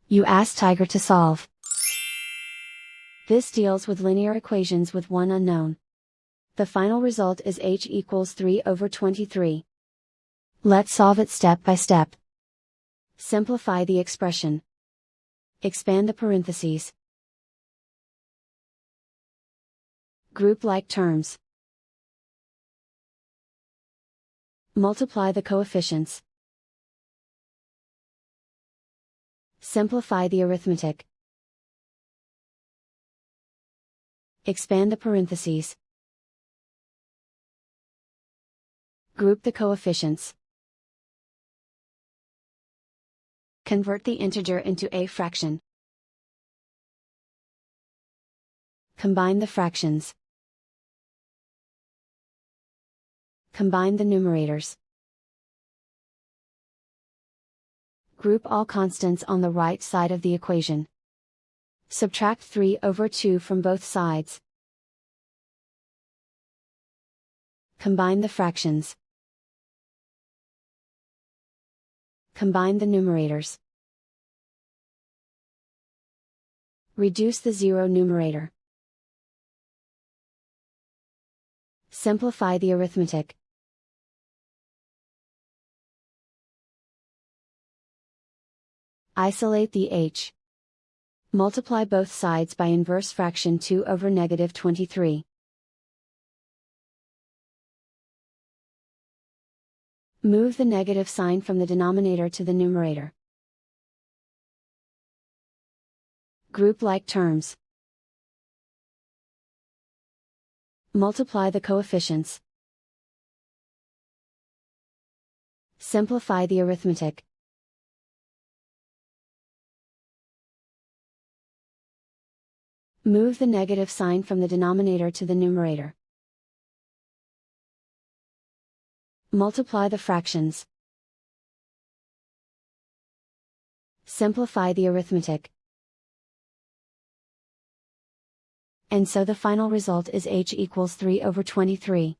You ask Tiger to solve. This deals with linear equations with one unknown. The final result is h equals 3/23. Let's solve it step by step. Simplify the expression. Expand the parentheses. Group like terms. Multiply the coefficients. Simplify the arithmetic. Expand the parentheses. Group the coefficients. Convert the integer into a fraction. Combine the fractions. Combine the numerators. Group all constants on the right side of the equation. Subtract 3/2 from both sides. Combine the fractions. Combine the numerators. Reduce the zero numerator. Simplify the arithmetic. Isolate the h. Multiply both sides by inverse fraction 2/23. Move the negative sign from the denominator to the numerator. Group like terms. Multiply the coefficients. Simplify the arithmetic. Move the negative sign from the denominator to the numerator. Multiply the fractions. Simplify the arithmetic. And so the final result is h equals 3/23.